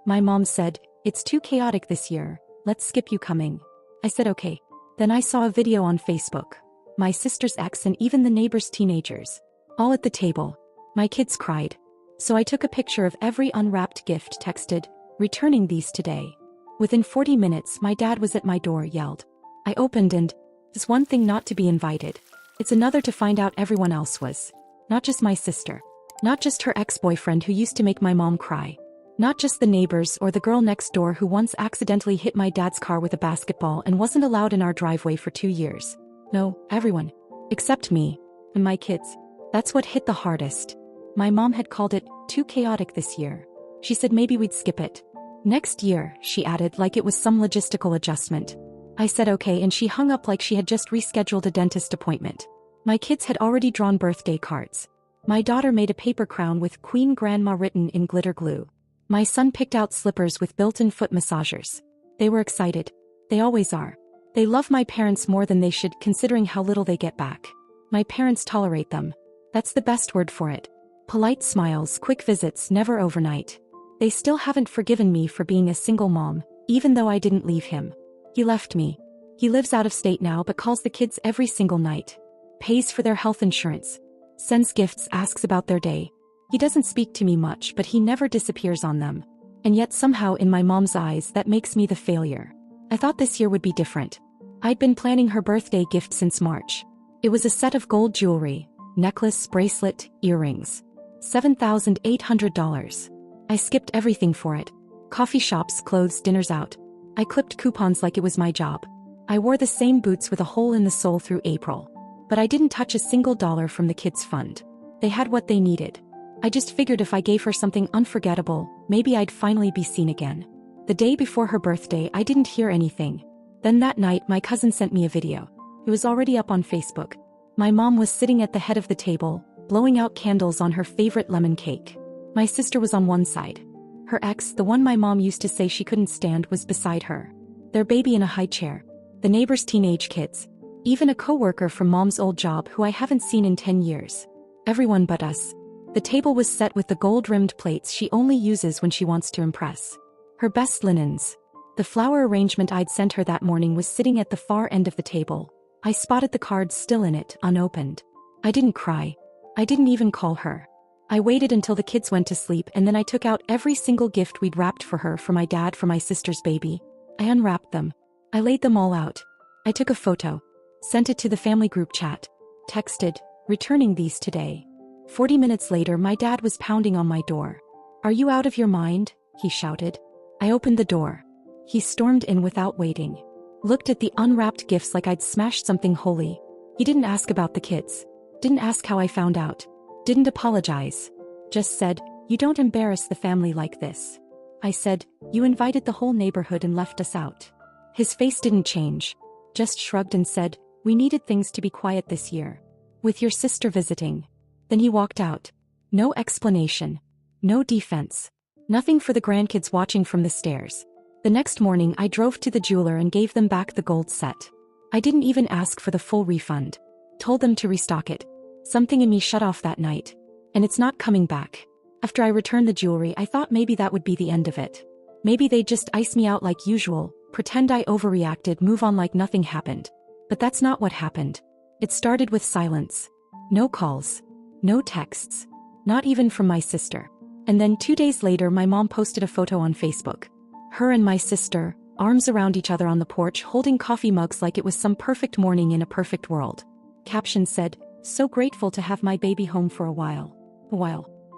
My mom said, "It's too chaotic this year, let's skip you coming." I said okay. Then I saw a video on Facebook. My sister's ex and even the neighbors' teenagers. All at the table. My kids cried. So I took a picture of every unwrapped gift, texted, "Returning these today." Within 40 minutes my dad was at my door, yelled. I opened and, "It's one thing not to be invited. It's another to find out everyone else was. Not just my sister. Not just her ex-boyfriend who used to make my mom cry. Not just the neighbors or the girl next door who once accidentally hit my dad's car with a basketball and wasn't allowed in our driveway for 2 years. No, everyone. Except me. And my kids. That's what hit the hardest. My mom had called it too chaotic this year. She said maybe we'd skip it. Next year, she added, like it was some logistical adjustment. I said okay, and she hung up like she had just rescheduled a dentist appointment. My kids had already drawn birthday cards. My daughter made a paper crown with Queen Grandma written in glitter glue. My son picked out slippers with built-in foot massagers. They were excited. They always are. They love my parents more than they should, considering how little they get back. My parents tolerate them. That's the best word for it. Polite smiles, quick visits, never overnight. They still haven't forgiven me for being a single mom, even though I didn't leave him. He left me. He lives out of state now but calls the kids every single night. Pays for their health insurance. Sends gifts, asks about their day. He doesn't speak to me much, but he never disappears on them. And yet somehow in my mom's eyes that makes me the failure. I thought this year would be different. I'd been planning her birthday gift since March. It was a set of gold jewelry, necklace, bracelet, earrings. $7,800. I skipped everything for it. Coffee shops, clothes, dinners out. I clipped coupons like it was my job. I wore the same boots with a hole in the sole through April. But I didn't touch a single dollar from the kids' fund. They had what they needed. I just figured if I gave her something unforgettable, maybe I'd finally be seen again. The day before her birthday, I didn't hear anything. Then that night, my cousin sent me a video. It was already up on Facebook. My mom was sitting at the head of the table, blowing out candles on her favorite lemon cake. My sister was on one side. Her ex, the one my mom used to say she couldn't stand, was beside her. Their baby in a high chair. The neighbors' teenage kids. Even a coworker from mom's old job who I haven't seen in 10 years. Everyone but us. The table was set with the gold-rimmed plates she only uses when she wants to impress. Her best linens. The flower arrangement I'd sent her that morning was sitting at the far end of the table. I spotted the cards still in it, unopened. I didn't cry. I didn't even call her. I waited until the kids went to sleep, and then I took out every single gift we'd wrapped for her, for my dad, for my sister's baby. I unwrapped them. I laid them all out. I took a photo. Sent it to the family group chat. Texted, "Returning these today." 40 minutes later, my dad was pounding on my door. "Are you out of your mind?" he shouted. I opened the door. He stormed in without waiting. Looked at the unwrapped gifts like I'd smashed something holy. He didn't ask about the kids. Didn't ask how I found out. Didn't apologize. Just said, "You don't embarrass the family like this." I said, "You invited the whole neighborhood and left us out." His face didn't change. Just shrugged and said, "We needed things to be quiet this year. With your sister visiting." Then he walked out. No explanation. No defense. Nothing for the grandkids watching from the stairs. The next morning I drove to the jeweler and gave them back the gold set. I didn't even ask for the full refund. Told them to restock it. Something in me shut off that night. And it's not coming back. After I returned the jewelry, I thought maybe that would be the end of it. Maybe they'd just ice me out like usual, pretend I overreacted, move on like nothing happened. But that's not what happened. It started with silence. No calls. No texts. Not even from my sister. And then 2 days later, my mom posted a photo on Facebook. Her and my sister, arms around each other on the porch, holding coffee mugs like it was some perfect morning in a perfect world. Caption said, "So grateful to have my baby home for a while."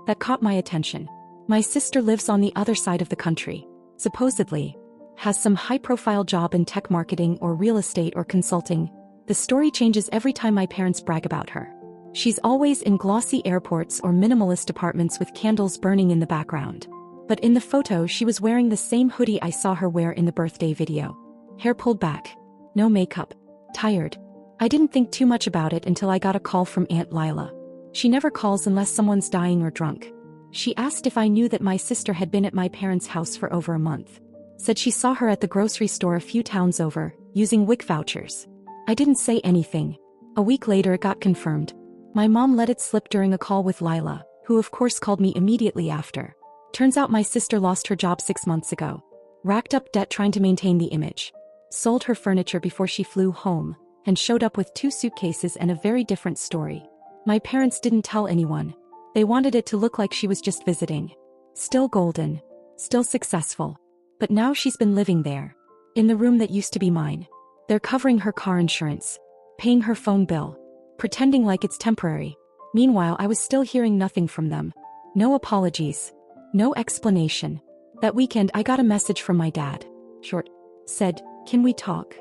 That caught my attention. My sister lives on the other side of the country. Supposedly. Has some high-profile job in tech marketing or real estate or consulting. The story changes every time my parents brag about her. She's always in glossy airports or minimalist apartments with candles burning in the background. But in the photo she was wearing the same hoodie I saw her wear in the birthday video. Hair pulled back. No makeup. Tired. I didn't think too much about it until I got a call from Aunt Lila. She never calls unless someone's dying or drunk. She asked if I knew that my sister had been at my parents' house for over a month. Said she saw her at the grocery store a few towns over, using WIC vouchers. I didn't say anything. A week later it got confirmed. My mom let it slip during a call with Lila, who of course called me immediately after. Turns out my sister lost her job 6 months ago. Racked up debt trying to maintain the image. Sold her furniture before she flew home, and showed up with 2 suitcases and a very different story. My parents didn't tell anyone. They wanted it to look like she was just visiting. Still golden. Still successful. But now she's been living there. In the room that used to be mine. They're covering her car insurance. Paying her phone bill. Pretending like it's temporary. Meanwhile, I was still hearing nothing from them. No apologies. No explanation. That weekend I got a message from my dad. Short. Said, "Can we talk?"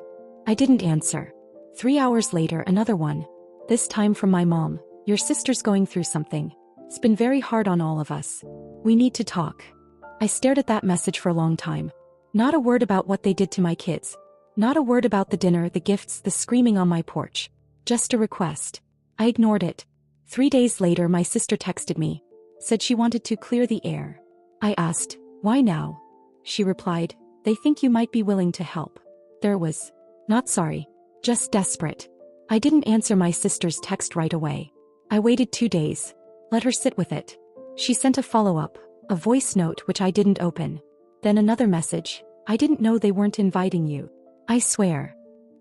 I didn't answer. 3 hours later, another one. This time from my mom. "Your sister's going through something. It's been very hard on all of us. We need to talk." I stared at that message for a long time. Not a word about what they did to my kids. Not a word about the dinner, the gifts, the screaming on my porch. Just a request. I ignored it. 3 days later, my sister texted me. Said she wanted to clear the air. I asked, "Why now?" She replied, "They think you might be willing to help." There was. Not sorry. Just desperate. I didn't answer my sister's text right away. I waited 2 days. Let her sit with it. She sent a follow-up. A voice note which I didn't open. Then another message. "I didn't know they weren't inviting you." I swear.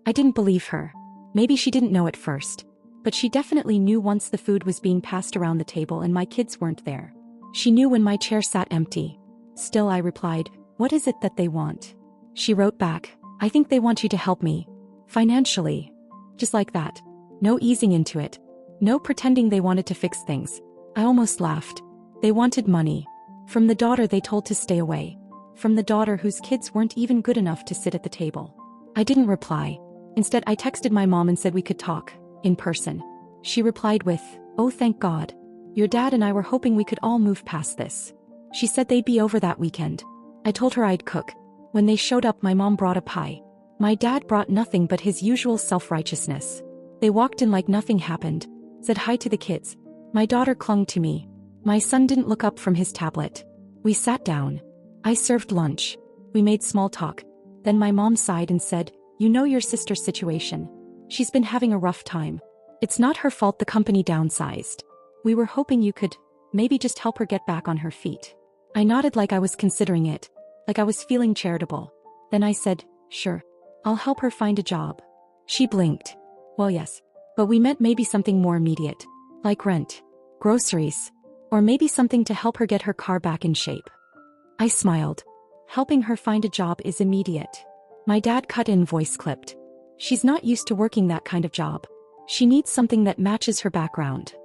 I didn't believe her. Maybe she didn't know at first. But she definitely knew once the food was being passed around the table and my kids weren't there. She knew when my chair sat empty. Still, I replied, "What is it that they want?" She wrote back, "I think they want you to help me. Financially." Just like that. No easing into it. No pretending they wanted to fix things. I almost laughed. They wanted money. From the daughter they told to stay away. From the daughter whose kids weren't even good enough to sit at the table. I didn't reply. Instead, I texted my mom and said we could talk. In person. She replied with, "Oh, thank God. Your dad and I were hoping we could all move past this." She said they'd be over that weekend. I told her I'd cook. When they showed up, my mom brought a pie. My dad brought nothing but his usual self-righteousness. They walked in like nothing happened. Said hi to the kids. My daughter clung to me. My son didn't look up from his tablet. We sat down. I served lunch. We made small talk. Then my mom sighed and said, "You know your sister's situation. She's been having a rough time. It's not her fault the company downsized. We were hoping you could, maybe just help her get back on her feet." I nodded like I was considering it. Like I was feeling charitable. Then I said, "Sure. I'll help her find a job." She blinked. "Well, yes. But we meant maybe something more immediate. Like rent. Groceries. Or maybe something to help her get her car back in shape." I smiled. Helping her find a job is immediate. My dad cut in, voice clipped. "She's not used to working that kind of job. She needs something that matches her background."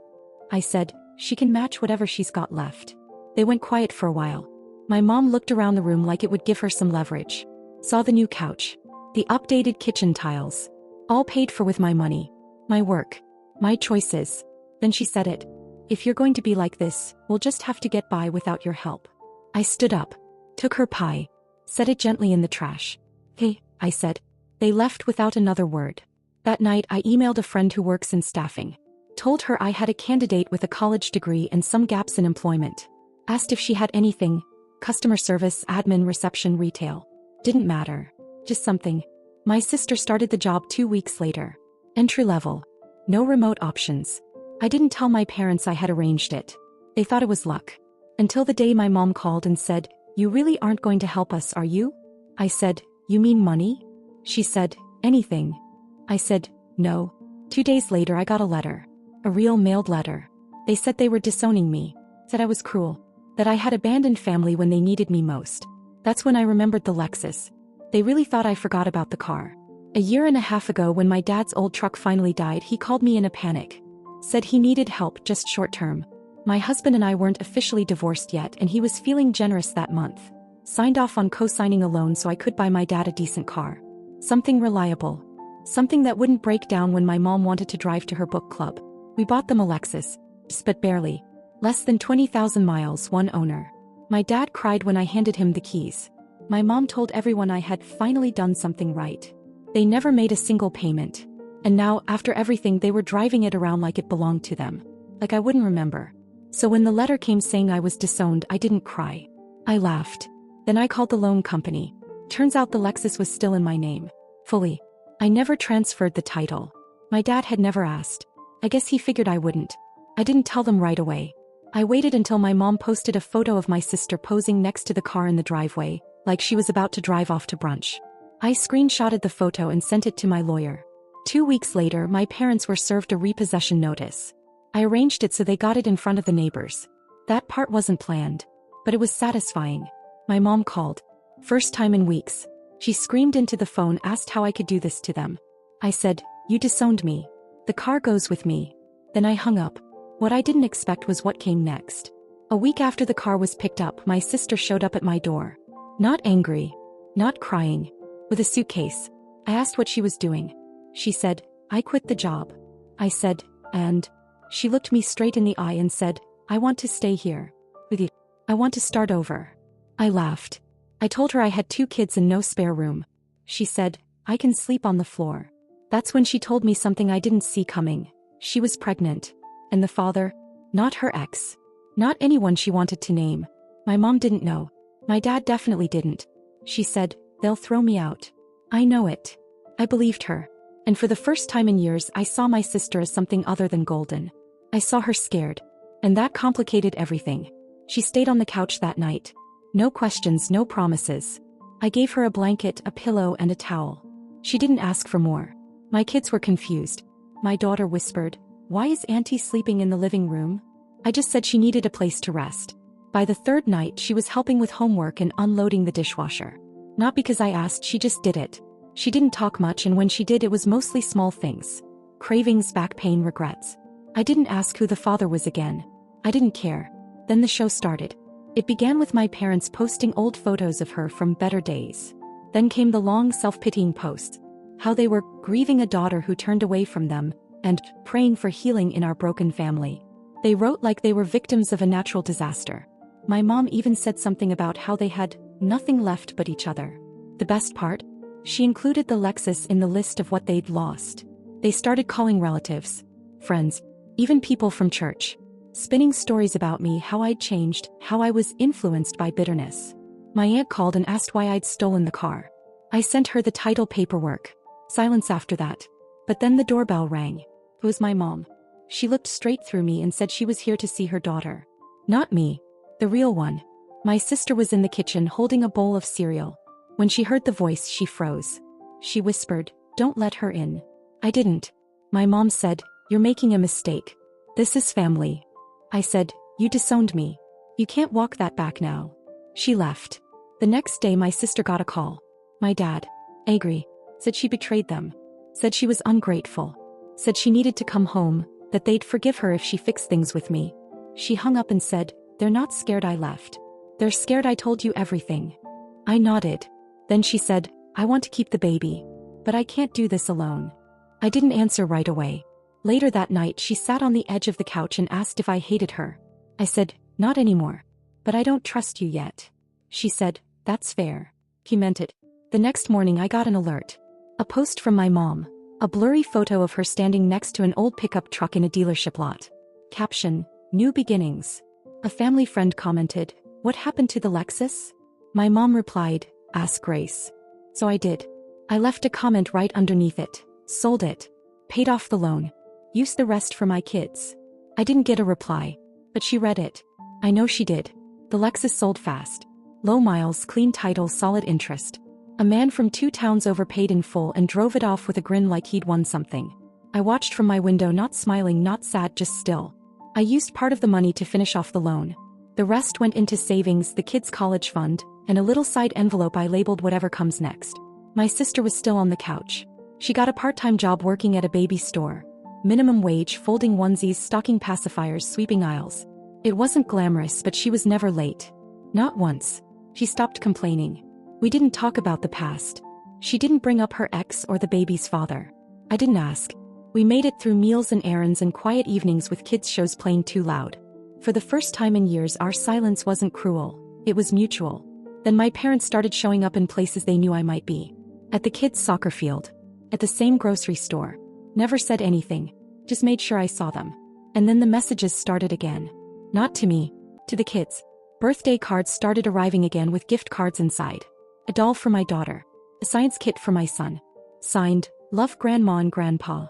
I said, "She can match whatever she's got left." They went quiet for a while. My mom looked around the room like it would give her some leverage. Saw the new couch. The updated kitchen tiles. All paid for with my money. My work. My choices. Then she said it. "If you're going to be like this, we'll just have to get by without your help." I stood up. Took her pie. Set it gently in the trash. "Hey," I said. They left without another word. That night I emailed a friend who works in staffing. Told her I had a candidate with a college degree and some gaps in employment. Asked if she had anything. Customer service, admin, reception, retail. Didn't matter. Just something. My sister started the job 2 weeks later. Entry level. No remote options. I didn't tell my parents I had arranged it. They thought it was luck. Until the day my mom called and said, "You really aren't going to help us, are you?" I said, "You mean money?" She said, "Anything." I said, "No." 2 days later I got a letter. A real mailed letter. They said they were disowning me. Said I was cruel. That I had abandoned family when they needed me most. That's when I remembered the Lexus. They really thought I forgot about the car. A year and a half ago, when my dad's old truck finally died, he called me in a panic. Said he needed help, just short term. My husband and I weren't officially divorced yet, and he was feeling generous that month. Signed off on co-signing a loan so I could buy my dad a decent car. Something reliable. Something that wouldn't break down when my mom wanted to drive to her book club. We bought them a Lexus. But barely. Less than 20,000 miles, one owner. My dad cried when I handed him the keys. My mom told everyone I had finally done something right. They never made a single payment. And now, after everything, they were driving it around like it belonged to them. Like I wouldn't remember. So when the letter came saying I was disowned, I didn't cry. I laughed. Then I called the loan company. Turns out the Lexus was still in my name. Fully. I never transferred the title. My dad had never asked. I guess he figured I wouldn't. I didn't tell them right away. I waited until my mom posted a photo of my sister posing next to the car in the driveway, like she was about to drive off to brunch. I screenshotted the photo and sent it to my lawyer. 2 weeks later, my parents were served a repossession notice. I arranged it so they got it in front of the neighbors. That part wasn't planned, but it was satisfying. My mom called. First time in weeks. She screamed into the phone, asked how I could do this to them. I said, "You disowned me. The car goes with me." Then I hung up. What I didn't expect was what came next. A week after the car was picked up, my sister showed up at my door. Not angry. Not crying. With a suitcase. I asked what she was doing. She said, "I quit the job." I said, "And?" She looked me straight in the eye and said, "I want to stay here. With you. I want to start over." I laughed. I told her I had 2 kids and no spare room. She said, "I can sleep on the floor." That's when she told me something I didn't see coming. She was pregnant. And the father? Not her ex. Not anyone she wanted to name. My mom didn't know. My dad definitely didn't. She said, "They'll throw me out." I know it. I believed her. And for the first time in years, I saw my sister as something other than golden. I saw her scared. And that complicated everything. She stayed on the couch that night. No questions, no promises. I gave her a blanket, a pillow, and a towel. She didn't ask for more. My kids were confused. My daughter whispered, "Why is Auntie sleeping in the living room?" I just said she needed a place to rest. By the 3rd night, she was helping with homework and unloading the dishwasher. Not because I asked, she just did it. She didn't talk much, and when she did, it was mostly small things. Cravings, back pain, regrets. I didn't ask who the father was again. I didn't care. Then the show started. It began with my parents posting old photos of her from better days. Then came the long self-pitying posts. How they were grieving a daughter who turned away from them, and praying for healing in our broken family. They wrote like they were victims of a natural disaster. My mom even said something about how they had nothing left but each other. The best part? She included the Lexus in the list of what they'd lost. They started calling relatives, friends, even people from church. Spinning stories about me, how I'd changed, how I was influenced by bitterness. My aunt called and asked why I'd stolen the car. I sent her the title paperwork. Silence after that. But then the doorbell rang. It was my mom. She looked straight through me and said she was here to see her daughter. Not me. The real one. My sister was in the kitchen holding a bowl of cereal. When she heard the voice, she froze. She whispered, "Don't let her in." I didn't. My mom said, "You're making a mistake. This is family." I said, "You disowned me. You can't walk that back now." She left. The next day, my sister got a call. My dad, angry, said she betrayed them. Said she was ungrateful. Said she needed to come home, that they'd forgive her if she fixed things with me. She hung up and said, "They're not scared I left. They're scared I told you everything." I nodded. Then she said, "I want to keep the baby. But I can't do this alone." I didn't answer right away. Later that night, she sat on the edge of the couch and asked if I hated her. I said, "Not anymore. But I don't trust you yet." She said, "That's fair." He meant it. The next morning, I got an alert. A post from my mom. A blurry photo of her standing next to an old pickup truck in a dealership lot. Caption, "New beginnings." A family friend commented, "What happened to the Lexus?" My mom replied, "Ask Grace." So I did. I left a comment right underneath it. Sold it. Paid off the loan. Used the rest for my kids. I didn't get a reply. But she read it. I know she did. The Lexus sold fast. Low miles, clean title, solid interest. A man from 2 towns over paid in full and drove it off with a grin like he'd won something. I watched from my window, not smiling, not sad, just still. I used part of the money to finish off the loan. The rest went into savings, the kids' college fund, and a little side envelope I labeled whatever comes next. My sister was still on the couch. She got a part-time job working at a baby store. Minimum wage, folding onesies, stocking pacifiers, sweeping aisles. It wasn't glamorous, but she was never late. Not once. She stopped complaining. We didn't talk about the past. She didn't bring up her ex or the baby's father. I didn't ask. We made it through meals and errands and quiet evenings with kids' shows playing too loud. For the first time in years, our silence wasn't cruel. It was mutual. Then my parents started showing up in places they knew I might be. At the kids' soccer field. At the same grocery store. Never said anything. Just made sure I saw them. And then the messages started again. Not to me. To the kids. Birthday cards started arriving again with gift cards inside. A doll for my daughter. A science kit for my son. Signed, "Love Grandma and Grandpa."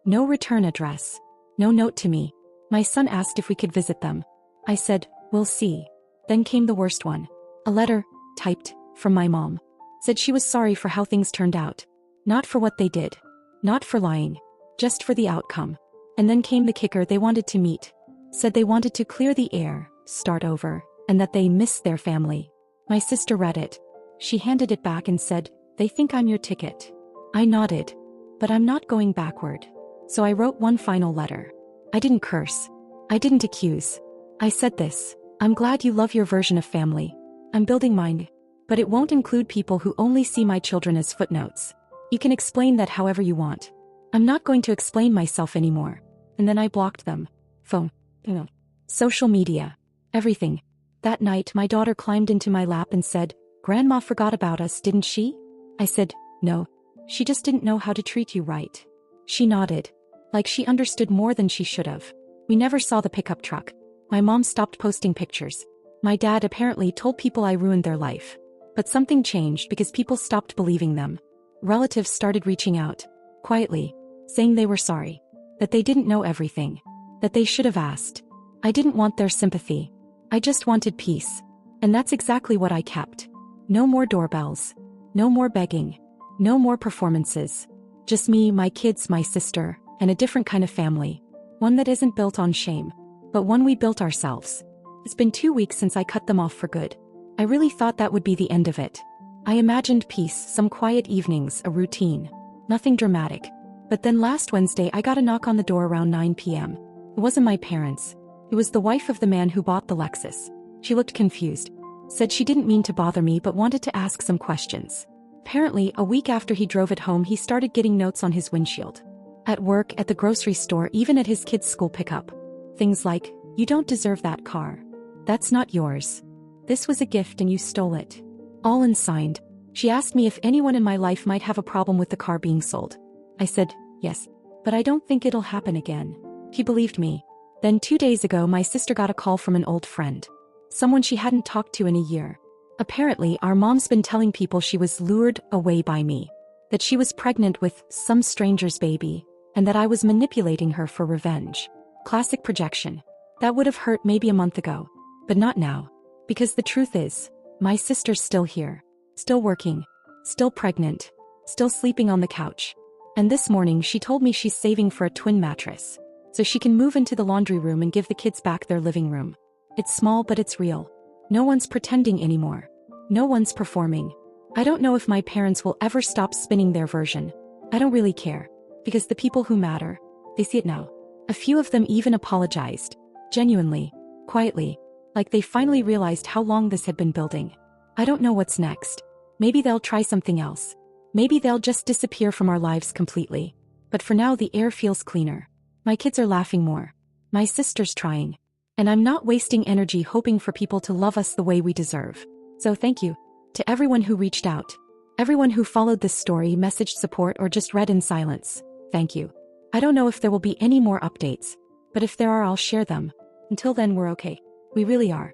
No return address. No note to me. My son asked if we could visit them. I said, we'll see. Then came the worst one. A letter, typed, from my mom. Said she was sorry for how things turned out. Not for what they did. Not for lying. Just for the outcome. And then came the kicker, they wanted to meet. Said they wanted to clear the air, start over, and that they missed their family. My sister read it. She handed it back and said, they think I'm your ticket. I nodded. But I'm not going backward. So I wrote one final letter. I didn't curse. I didn't accuse. I said this. I'm glad you love your version of family. I'm building mine. But it won't include people who only see my children as footnotes. You can explain that however you want. I'm not going to explain myself anymore. And then I blocked them. Phone. Social media. Everything. That night my daughter climbed into my lap and said, Grandma forgot about us, didn't she? I said, no. She just didn't know how to treat you right. She nodded. Like she understood more than she should have. We never saw the pickup truck. My mom stopped posting pictures. My dad apparently told people I ruined their life. But something changed because people stopped believing them. Relatives started reaching out. Quietly. Saying they were sorry. That they didn't know everything. That they should have asked. I didn't want their sympathy. I just wanted peace. And that's exactly what I kept. No more doorbells. No more begging. No more performances. Just me, my kids, my sister, and a different kind of family. One that isn't built on shame. But one we built ourselves. It's been 2 weeks since I cut them off for good. I really thought that would be the end of it. I imagined peace, some quiet evenings, a routine. Nothing dramatic. But then last Wednesday I got a knock on the door around 9 p.m. It wasn't my parents. It was the wife of the man who bought the Lexus. She looked confused. Said she didn't mean to bother me but wanted to ask some questions. Apparently, a week after he drove it home he started getting notes on his windshield. At work, at the grocery store, even at his kids' school pickup. Things like, you don't deserve that car. That's not yours. This was a gift and you stole it. All unsigned. She asked me if anyone in my life might have a problem with the car being sold. I said, yes. But I don't think it'll happen again. He believed me. Then 2 days ago my sister got a call from an old friend. Someone she hadn't talked to in a year. Apparently our mom's been telling people she was lured away by me. That she was pregnant with some stranger's baby. And that I was manipulating her for revenge. Classic projection. That would have hurt maybe a month ago. But not now. Because the truth is, my sister's still here. Still working. Still pregnant. Still sleeping on the couch. And this morning she told me she's saving for a twin mattress. So she can move into the laundry room and give the kids back their living room. It's small but it's real. No one's pretending anymore. No one's performing. I don't know if my parents will ever stop spinning their version. I don't really care. Because the people who matter, they see it now. A few of them even apologized. Genuinely. Quietly. Like they finally realized how long this had been building. I don't know what's next. Maybe they'll try something else. Maybe they'll just disappear from our lives completely. But for now the air feels cleaner. My kids are laughing more. My sister's trying. And I'm not wasting energy hoping for people to love us the way we deserve. So thank you. To everyone who reached out. Everyone who followed this story, messaged support, or just read in silence. Thank you. I don't know if there will be any more updates. But if there are, I'll share them. Until then, we're okay. We really are.